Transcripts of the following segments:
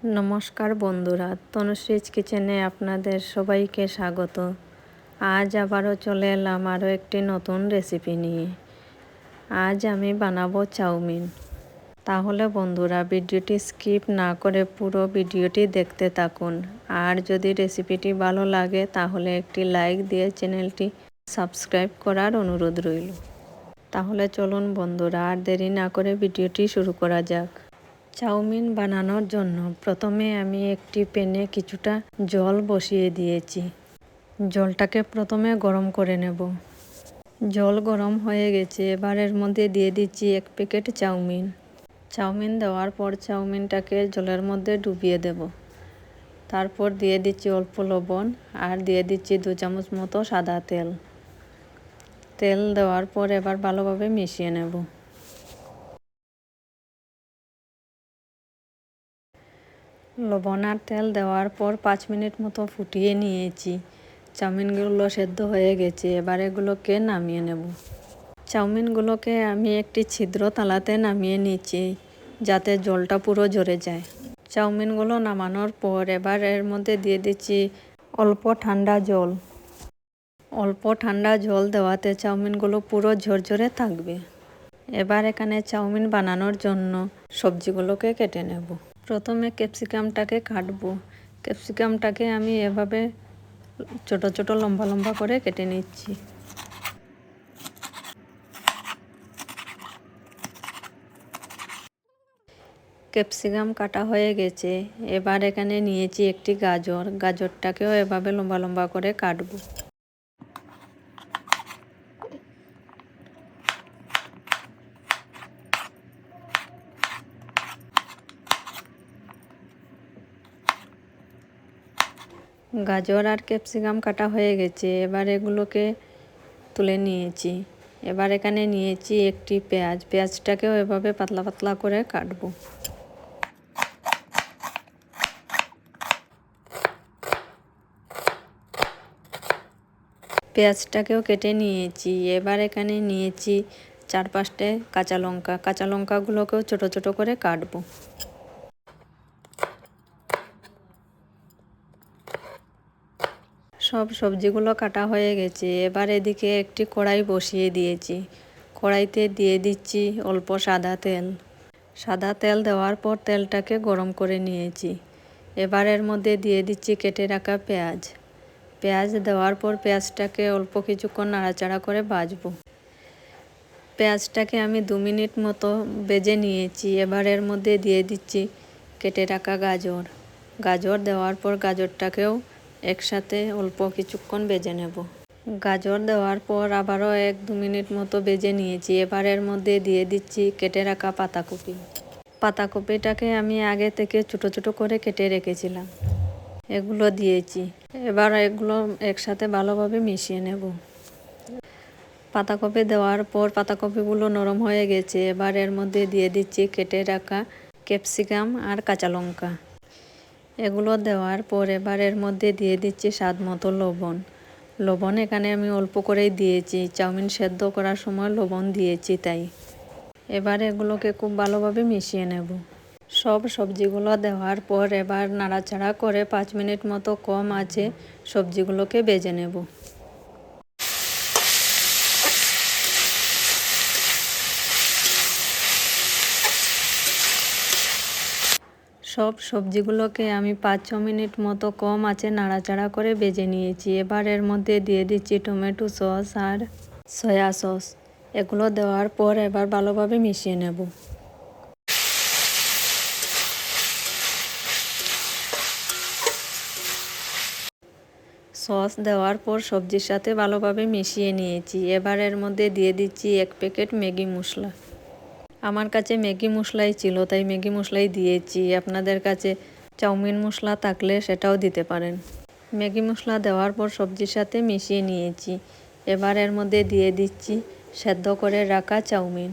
নমস্কার বন্ধুরা, তনুশ্রীজ কিচেনে আপনাদের সবাইকে স্বাগত। আজ আবারও চলে এলাম আরও একটি নতুন রেসিপি নিয়ে। আজ আমি বানাবো চাউমিন। তাহলে বন্ধুরা, ভিডিওটি স্কিপ না করে পুরো ভিডিওটি দেখতে থাকুন। আর যদি রেসিপিটি ভালো লাগে তাহলে একটি লাইক দিয়ে চ্যানেলটি সাবস্ক্রাইব করার অনুরোধ রইল। তাহলে চলুন বন্ধুরা, আর দেরি না করে ভিডিওটি শুরু করা যাক। চাউমিন বানানোর জন্য প্রথমে আমি একটি প্যানে কিছুটা জল বসিয়ে দিয়েছি। জলটাকে প্রথমে গরম করে নেব। জল গরম হয়ে গেছে, এবার এর মধ্যে দিয়ে দিচ্ছি 1 প্যাকেট চাউমিন। চাউমিন দেওয়ার পর চাউমিনটাকে জলের মধ্যে ডুবিয়ে দেব। তারপর দিয়ে দিচ্ছি অল্প লবণ আর দিয়ে দিচ্ছি 2 চামচ মতো সাদা তেল। তেল দেওয়ার পর এবার ভালোভাবে মিশিয়ে নেব। লবণ আর তেল দেওয়ার পর 5 মিনিট মতো ফুটিয়ে নিয়েছি। চাউমিনগুলো সেদ্ধ হয়ে গেছে, এবার এগুলোকে নামিয়ে নেব। চাউমিনগুলোকে আমি একটি ছিদ্র থালাতে নামিয়ে নিচ্ছি যাতে জলটা পুরো ঝরে যায়। চাউমিনগুলো নামানোর পর এবার এর মধ্যে দিয়ে দিচ্ছি অল্প ঠান্ডা জল। অল্প ঠান্ডা জল দেওয়াতে চাউমিনগুলো পুরো ঝরঝরে থাকবে। এবার এখানে চাউমিন বানানোর জন্য সবজিগুলোকে কেটে নেব। প্রথমে ক্যাপসিকামটাকে কাটবো। ক্যাপসিকামটাকে আমি এভাবে ছোট ছোট লম্বা লম্বা করে কেটে নিচ্ছি। ক্যাপসিকাম কাটা হয়ে গেছে, এবার এখানে নিয়েছি একটি গাজর। গাজরটাকেও এভাবে লম্বা লম্বা করে কাটবো। গাজর আর ক্যাপসিকাম কাটা হয়ে গেছে, এবার এগুলোকে তুলে নিয়েছি। এবার এখানে নিয়েছি একটি পেঁয়াজ। পেঁয়াজটাকেও এভাবে পাতলা পাতলা করে কাটবো। পেঁয়াজটাকেও কেটে নিয়েছি। এবার এখানে নিয়েছি 4-5টে কাঁচা লঙ্কা। কাঁচা লঙ্কাগুলোকেও ছোট ছোট করে কাটবো। সব সবজিগুলো কাটা হয়ে গেছে, এবার এদিকে একটি কড়াই বসিয়ে দিয়েছি। কড়াইতে দিয়ে দিচ্ছি অল্প সাদা তেল। সাদা তেল দেওয়ার পর তেলটাকে গরম করে নিয়েছি। এবার এর মধ্যে দিয়ে দিচ্ছি কেটে রাখা পেঁয়াজ। পেঁয়াজ দেওয়ার পর পেঁয়াজটাকে অল্প কিছুক্ষণ নাড়াচাড়া করে ভাজবো। পেঁয়াজটাকে আমি 2 মিনিট মতো ভেজে নিয়েছি। এবার এর মধ্যে দিয়ে দিচ্ছি কেটে রাখা গাজর। গাজর দেওয়ার পর গাজরটাকেও একসাথে অল্প কিছুক্ষণ ভেজে নেব। গাজর দেওয়ার পর আবারও 1-2 মিনিট মতো ভেজে নিয়েছি। এবার এর মধ্যে দিয়ে দিচ্ছি কেটে রাখা পাতাকপি। পাতাকপিটাকে আমি আগে থেকে ছোট ছোট করে কেটে রেখেছিলাম, এগুলো দিয়েছি। এবার এগুলো একসাথে ভালোভাবে মিশিয়ে নেব। পাতাকপি দেওয়ার পর পাতাকপিগুলো নরম হয়ে গেছে, এবার এর মধ্যে দিয়ে দিচ্ছি কেটে রাখা ক্যাপসিকাম আর কাঁচা লঙ্কা। এগুলো দেওয়ার পর এবার এর মধ্যে দিয়ে দিচ্ছি স্বাদ মতো লবণ। লবণ এখানে আমি অল্প করেই দিয়েছি, চাউমিন সেদ্ধ করার সময় লবণ দিয়েছি তাই। এবার এগুলোকে খুব ভালোভাবে মিশিয়ে নেব। সব সবজিগুলো দেওয়ার পর এবার নাড়াচাড়া করে 5 মিনিট মতো কম আঁচে সবজিগুলোকে ভেজে নেব। সব সবজিগুলোকে আমি 5-6 মিনিট মতো কম আঁচে নাড়াচাড়া করে ভেজে নিয়েছি। এবার এর মধ্যে দিয়ে দিচ্ছি টমেটো সস আর সয়া সস। এগুলো দেওয়ার পর এবার ভালোভাবে মিশিয়ে নেব। সস দেওয়ার পর সবজির সাথে ভালোভাবে মিশিয়ে নিয়েছি। এবার এর মধ্যে দিয়ে দিচ্ছি 1 প্যাকেট ম্যাগি মশলা। আমার কাছে ম্যাগি মশলাই ছিল তাই ম্যাগি মশলাই দিয়েছি। আপনাদের কাছে চাউমিন মশলা থাকলে সেটাও দিতে পারেন। ম্যাগি মশলা দেওয়ার পর সবজির সাথে মিশিয়ে নিয়েছি। এবার এর মধ্যে দিয়ে দিচ্ছি সেদ্ধ করে রাখা চাউমিন।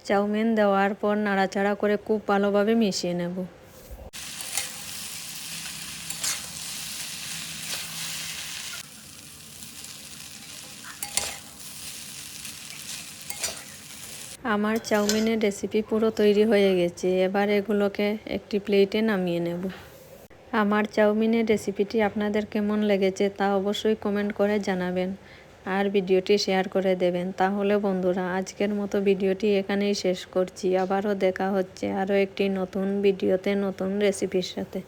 চাউমিন দেওয়ার পর নাড়াচাড়া করে খুব ভালোভাবে মিশিয়ে নেব। আমার চাউমিনের রেসিপি পুরো তৈরি হয়ে গেছে। এবার এগুলোকে একটি প্লেটে নামিয়ে নেব। আমার চাউমিনের রেসিপিটি আপনাদের কেমন লেগেছে তা অবশ্যই কমেন্ট করে জানাবেন আর ভিডিওটি শেয়ার করে দেবেন। তাহলে বন্ধুরা, আজকের মতো ভিডিওটি এখানেই শেষ করছি। আবারও দেখা হচ্ছে আরও একটি নতুন ভিডিওতে নতুন রেসিপির সাথে।